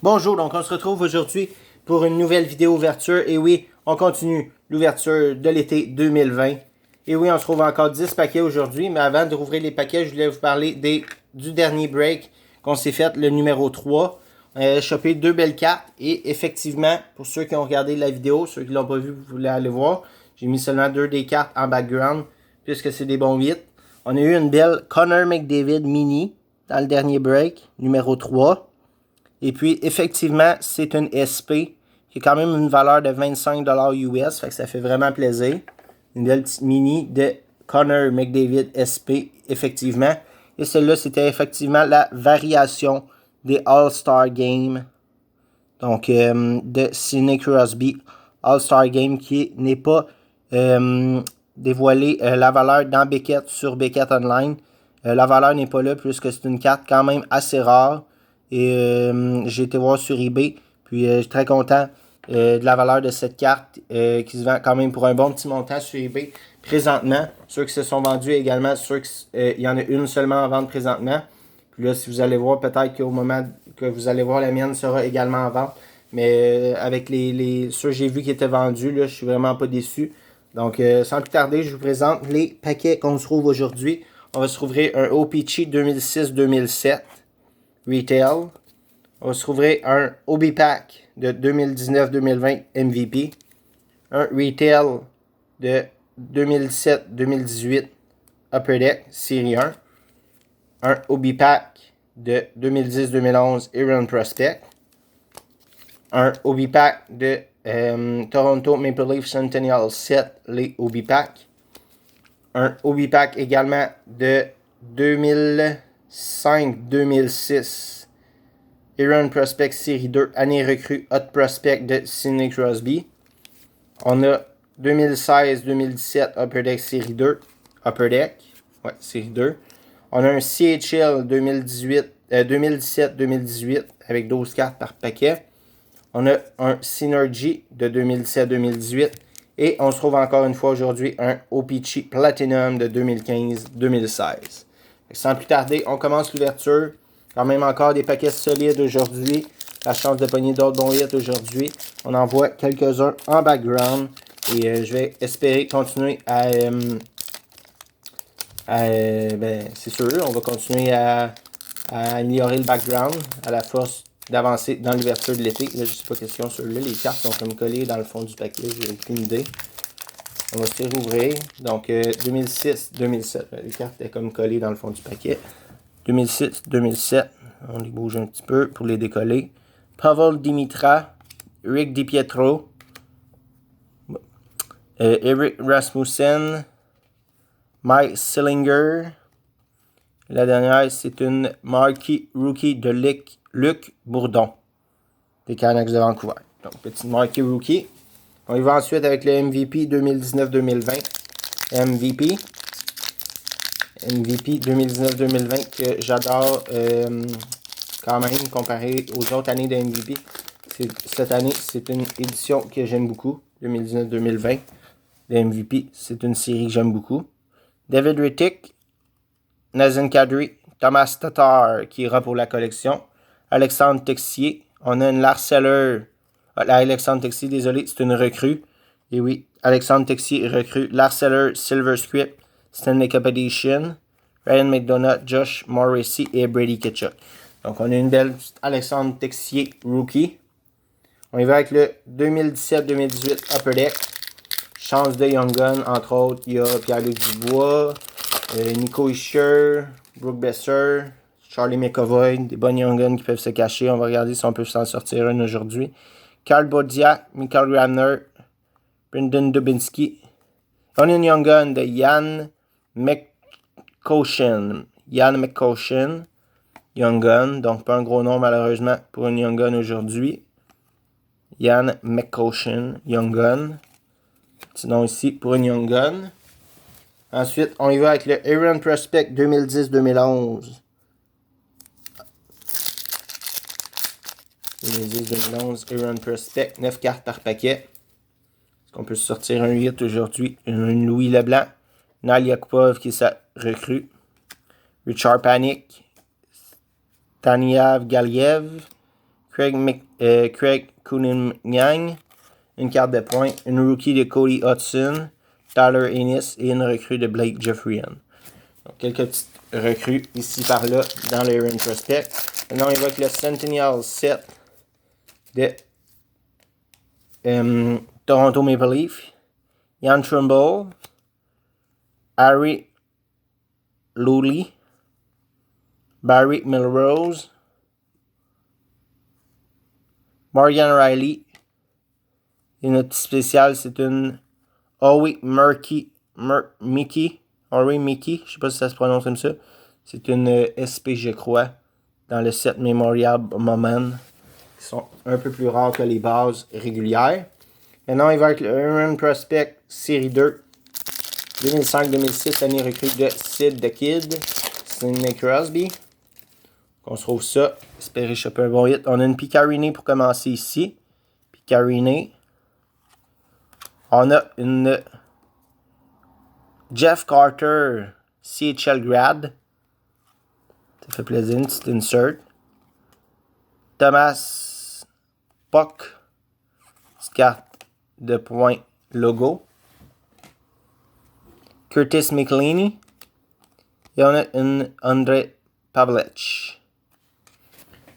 Bonjour, donc on se retrouve aujourd'hui pour une nouvelle vidéo ouverture. Et oui, on continue l'ouverture de l'été 2020. Et oui, on se trouve encore 10 paquets aujourd'hui. Mais avant de rouvrir les paquets, je voulais vous parler du dernier break qu'on s'est fait, le numéro 3. Chopé deux belles cartes. Et effectivement, pour ceux qui ont regardé la vidéo, ceux qui ne l'ont pas vu, vous voulez aller voir. J'ai mis seulement deux des cartes en background, puisque c'est des bons 8. On a eu une belle Connor McDavid mini dans le dernier break, numéro 3. Et puis, effectivement, c'est une SP qui a quand même une valeur de 25$ US. Fait que ça fait vraiment plaisir. Une belle petite mini de Connor McDavid SP, effectivement. Et celle-là, c'était effectivement la variation des All-Star Game. Donc, de Sidney Crosby All-Star Game qui n'est pas dévoilé la valeur dans Beckett sur Beckett Online. La valeur n'est pas là puisque c'est une carte quand même assez rare. Et j'ai été voir sur eBay. Puis je suis très content de la valeur de cette carte qui se vend quand même pour un bon petit montant sur eBay présentement. Ceux qui se sont vendus également, ceux qu'il y en a une seulement en vente présentement. Puis là, si vous allez voir, peut-être qu'au moment que vous allez voir, la mienne sera également en vente. Mais avec ceux que j'ai vus qui étaient vendus, là, je suis vraiment pas déçu. Donc, sans plus tarder, je vous présente les paquets qu'on se trouve aujourd'hui. On va se rouvrir un OPC 2006-2007 Retail. On va se rouvrir un Obi Pack de 2019-2020 MVP. Un Retail de 2017-2018 Upper Deck Série 1. Un Obi Pack de 2010-2011 Iron Prospect. Un Obi Pack de Toronto Maple Leaf Centennial 7, les Obi Pack. Un Obi Pack également de 2005-2006 Iron Prospect Série 2, année recrue Hot Prospect de Sidney Crosby. On a 2016-2017 Upper Deck Série 2. Upper Deck, ouais, Série 2. On a un CHL 2017-2018 avec 12 cartes par paquet. On a un Synergy de 2017-2018. Et on se trouve encore une fois aujourd'hui un OPC Platinum de 2015-2016. Sans plus tarder, on commence l'ouverture. Quand même encore des paquets solides aujourd'hui. La chance de pogner d'autres bons hits aujourd'hui. On en voit quelques-uns en background. Et je vais espérer continuer c'est sûr, on va continuer à améliorer le background à la force d'avancer dans l'ouverture de l'été. Là, je sais pas question sur là. Les cartes sont comme collées dans le fond du paquet. J'ai aucune idée. On va se rouvrir. Donc, 2006-2007. Les cartes étaient comme collées dans le fond du paquet. 2006-2007. On les bouge un petit peu pour les décoller. Pavel Dimitra. Rick DiPietro. Eric Rasmussen. Mike Sillinger. La dernière, c'est une Marquee Rookie de Luc Bourdon. Des Canucks de Vancouver. Donc, petite Marquee Rookie. On y va ensuite avec le MVP 2019-2020. MVP 2019-2020 que j'adore quand même comparé aux autres années de MVP. Cette année, c'est une édition que j'aime beaucoup. 2019-2020. Le MVP, c'est une série que j'aime beaucoup. David Rittick. Nazem Kadri, Thomas Tatar qui ira pour la collection. Alexandre Texier. On a une Larceller. Alexandre Texier, désolé, c'est une recrue. Et oui, Alexandre Texier recrue. Larceller, Silver Script, Stanley Cup Edition, Ryan McDonough, Josh Morrissey et Brady Tkachuk. Donc on a une belle Alexandre Texier rookie. On y va avec le 2017-2018 Upper Deck. Chance de Young Gun, entre autres, il y a Pierre-Luc Dubois. Nico Hischier, Brooke Besser, Charlie McAvoy, des bonnes Young Guns qui peuvent se cacher. On va regarder si on peut s'en sortir une aujourd'hui. Carl Bodiak, Michael Gramner, Brendan Dubinsky. On a une Young Gun de Yann McCoshen. Young Gun, donc pas un gros nom malheureusement pour une Young Gun aujourd'hui. Yann McCoshen, Young Gun. Sinon ici pour une Young Gun. Ensuite, on y va avec le Iron Prospect 2010-2011. 2010-2011, Iron Prospect, 9 cartes par paquet. Est-ce qu'on peut sortir un 8 aujourd'hui? Une Louis Leblanc, Nail Yakupov qui est sa recrue. Richard Panik, Taniav Galiev, Craig Cunningham, une carte de points, une rookie de Cody Hudson, Tyler Ennis et une recrue de Blake Jeffrian. Donc, quelques petites recrues ici par là dans le Aaron Prospect. Maintenant, on évoque le Centennial set de Toronto Maple Leaf. Ian Trimble, Harry Lowry, Barry Melrose, Morgan Riley. Et notre spécial, c'est une Howie Mickey. Howie Mickey, je sais pas si ça se prononce comme ça. C'est une SP, je crois, dans le set Memorial Moment, qui sont un peu plus rares que les bases régulières. Maintenant, il va avec le Aaron Prospect Série 2, 2005-2006, année recrue de Sid the Kid, Sidney Crosby. On se trouve ça, espérer choper un bon hit. On a une Picarini pour commencer ici. Picarini. On a une Jeff Carter CHL Grad. Ça fait plaisir, une petite insert. Thomas Puck. Petite carte de points logo. Curtis McElhinney. Et on a une Andrei Pavlich.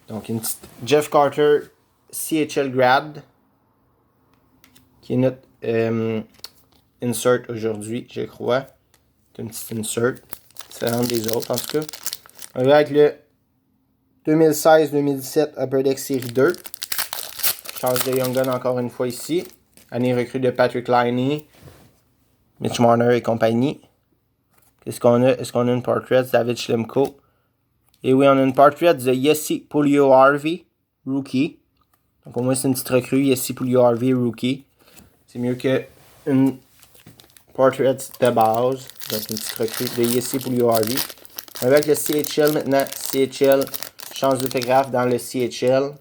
Donc une petite Jeff Carter CHL Grad. Qui est notre insert aujourd'hui, je crois. C'est une petite insert. Différente des autres, en tout cas. On va avec le 2016-2017 Upper Deck Série 2. Chance de Young Gun encore une fois ici. Année recrue de Patrick Laine, Mitch Marner et compagnie. Qu'est-ce qu'on a? Est-ce qu'on a une portrait de David Schlemko? Et oui, on a une portrait de Jesse Puljujarvi, rookie. Donc au moins c'est une petite recrue, Jesse Puljujarvi, rookie. C'est mieux qu'une portrait de base. Donc une petite recrue de Jesse Puljujarvi. Avec le CHL maintenant, CHL, chance d'autographe dans le CHL.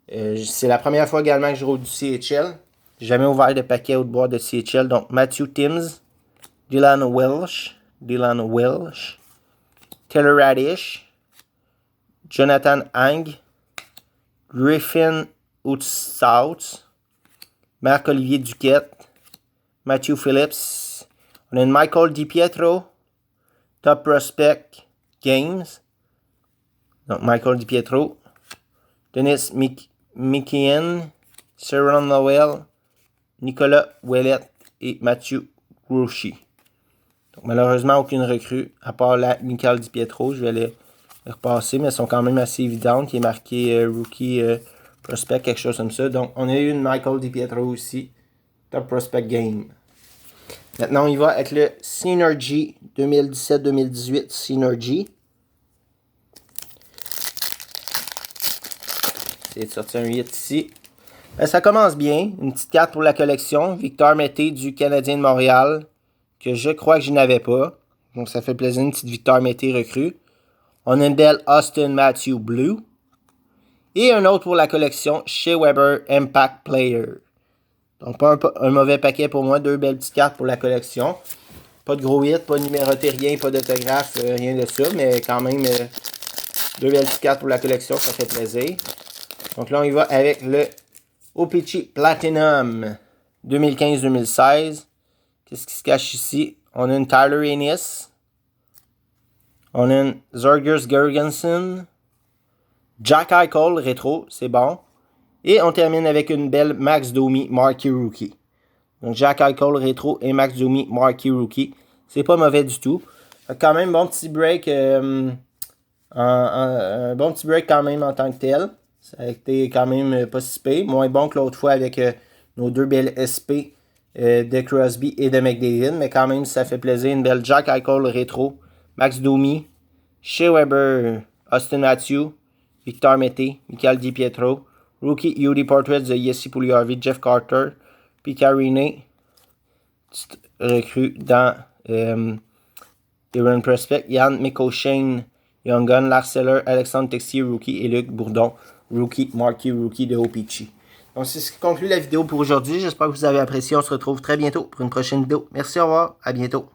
C'est la première fois également que je roule du CHL. J'ai jamais ouvert de paquet ou de boîte de CHL. Donc Matthew Timms, Dylan Welsh, Taylor Radish, Jonathan Hang, Griffin Outsouts, Marc-Olivier Duquette, Matthew Phillips. On a une Michael DiPietro, Top Prospect Games. Donc Michael DiPietro, Dennis McKeon, Sharon Lowell, Nicolas Ouellet et Matthew Grouchy. Donc malheureusement aucune recrue à part la Michael DiPietro. Je vais les repasser, mais elles sont quand même assez évidentes. Qui est marqué Rookie Prospect, quelque chose comme ça. Donc on a eu une Michael DiPietro aussi. Top Prospect Game. Maintenant on y va avec le Synergy 2017-2018 Synergy. Essayez de sortir un 8 ici. Ben, ça commence bien. Une petite carte pour la collection. Victor Mété du Canadien de Montréal. Que je crois que je n'avais pas. Donc ça fait plaisir. Une petite Victor Mété recrue. On a une belle Austin Matthew Blue. Et un autre pour la collection. Shea Weber Impact Player. Donc pas un mauvais paquet pour moi. Deux belles petites cartes pour la collection. Pas de gros hit, pas de numéroté, rien, pas d'autographe, rien de ça. Mais quand même, deux belles petites cartes pour la collection. Ça fait plaisir. Donc là, on y va avec le O-Pee-Chee Platinum 2015-2016. Qu'est-ce qui se cache ici? On a une Tyler Ennis. On a une Zurgers Gergensen. Jack Eichel rétro, c'est bon. Et on termine avec une belle Max Domi Marquee Rookie. Donc Jack Eichel rétro et Max Domi Marquee Rookie. C'est pas mauvais du tout. Quand même, bon petit break. Un bon petit break quand même en tant que tel. Ça a été quand même pas si pire. Moins bon que l'autre fois avec nos deux belles SP de Crosby et de McDavid. Mais quand même, ça fait plaisir. Une belle Jack Eichel rétro. Max Domi. Shea Weber. Austin Matthews. Victor Mété. Michael DiPietro. Rookie UD Portrait de Jesse Puljujarvi. Jeff Carter. Picarini. Petite recrue dans Aaron Prospect. Yann McOshane. Young Gun. Larceller. Alexandre Texier. Rookie. Et Luc Bourdon. Rookie, Marquee Rookie de O-Pee-Chee. Donc, c'est ce qui conclut la vidéo pour aujourd'hui. J'espère que vous avez apprécié. On se retrouve très bientôt pour une prochaine vidéo. Merci, au revoir. À bientôt.